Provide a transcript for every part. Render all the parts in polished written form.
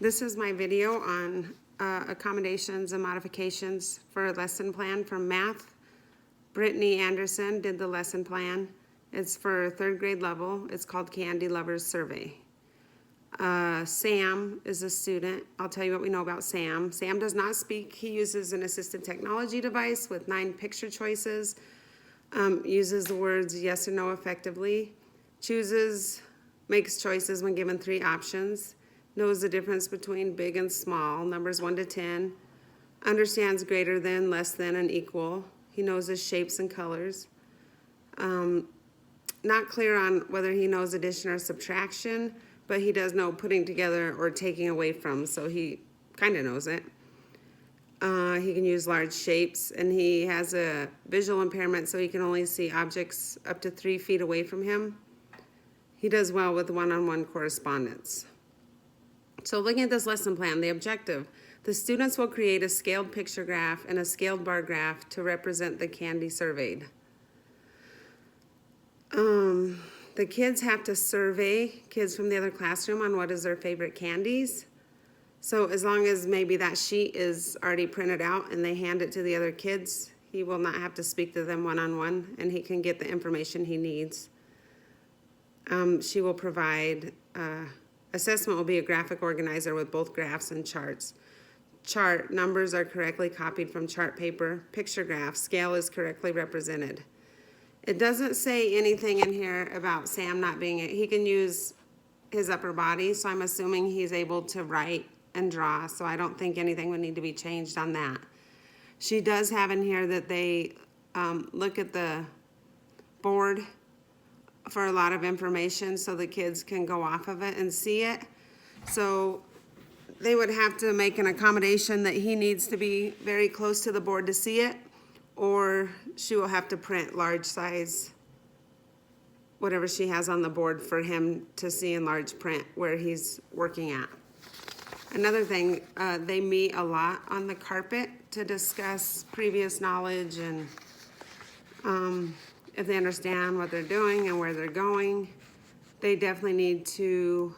This is my video on accommodations and modifications for a lesson plan from math. Brittany Anderson did the lesson plan. It's for third grade level. It's called Candy Lovers Survey. Sam is a student. I'll tell you what we know about Sam. Sam does not speak. He uses an assistive technology device with 9 picture choices, uses the words yes or no effectively, makes choices when given 3 options, knows the difference between big and small, numbers 1 to 10, understands greater than, less than, and equal. He knows his shapes and colors. Not clear on whether he knows addition or subtraction, but he does know putting together or taking away from, so he kind of knows it. He can use large shapes, and he has a visual impairment, so he can only see objects up to 3 feet away from him. He does well with one-on-one correspondence. So looking at this lesson plan, the objective, the students will create a scaled picture graph and a scaled bar graph to represent the candy surveyed. The kids have to survey kids from the other classroom on what is their favorite candies. So as long as maybe that sheet is already printed out and they hand it to the other kids, he will not have to speak to them one-on-one, and he can get the information he needs. She will provide, assessment will be a graphic organizer with both graphs and charts. Chart, numbers are correctly copied from chart paper. Picture graph, scale is correctly represented. It doesn't say anything in here about Sam not being, he can use his upper body, so I'm assuming he's able to write and draw, so I don't think anything would need to be changed on that. She does have in here that they look at the board for a lot of information so the kids can go off of it and see it. So they would have to make an accommodation that he needs to be very close to the board to see it, or she will have to print large size, whatever she has on the board for him to see in large print where he's working at. Another thing, they meet a lot on the carpet to discuss previous knowledge and if they understand what they're doing and where they're going. They definitely need to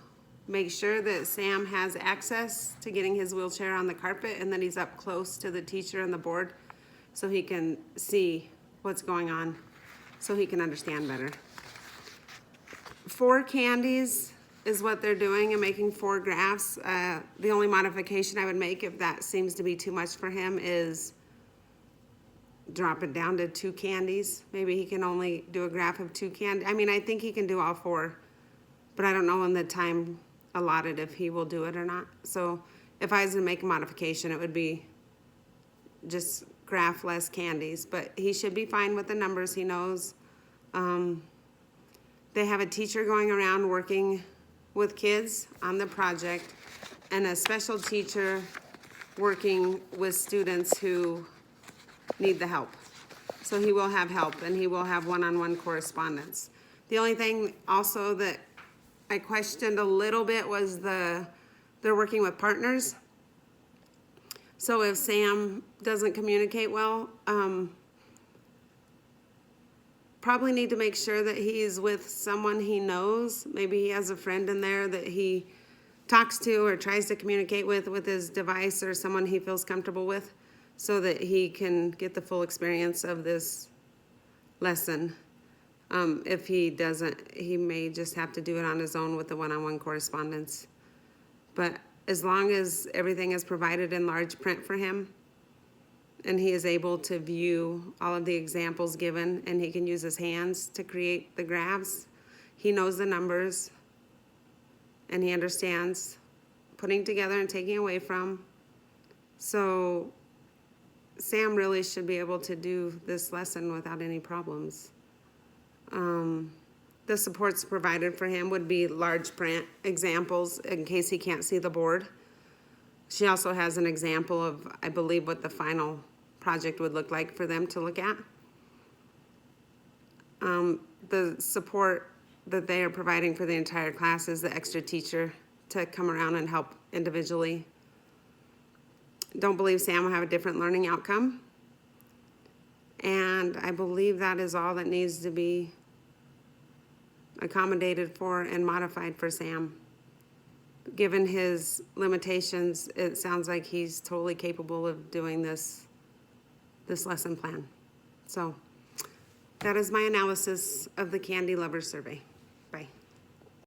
make sure that Sam has access to getting his wheelchair on the carpet and that he's up close to the teacher and the board so he can see what's going on, so he can understand better. 4 candies is what they're doing and making 4 graphs. The only modification I would make if that seems to be too much for him is drop it down to 2 candies. Maybe he can only do a graph of 2 candies. I mean, I think he can do all 4, but I don't know in the time allotted if he will do it or not. So if I was to make a modification, it would be just graph less candies, but he should be fine with the numbers. He knows. They have a teacher going around working with kids on the project and a special teacher working with students who need the help. So he will have help and he will have one-on-one correspondence. The only thing also that I questioned a little bit was they're working with partners. So if Sam doesn't communicate well, probably need to make sure that he's with someone he knows. Maybe he has a friend in there that he talks to or tries to communicate with his device, or someone he feels comfortable with, so that he can get the full experience of this lesson. If he doesn't, he may just have to do it on his own with the one-on-one correspondence. But as long as everything is provided in large print for him and he is able to view all of the examples given and he can use his hands to create the graphs, he knows the numbers and he understands putting together and taking away from. So Sam really should be able to do this lesson without any problems. The supports provided for him would be large print examples in case he can't see the board. She also has an example of, I believe, what the final project would look like for them to look at. The support that they are providing for the entire class is the extra teacher to come around and help individually. Don't believe Sam will have a different learning outcome. And I believe that is all that needs to be accommodated for and modified for Sam. given his limitations, it sounds like he's totally capable of doing this lesson plan. So that is my analysis of the Candy Lovers Survey. Bye.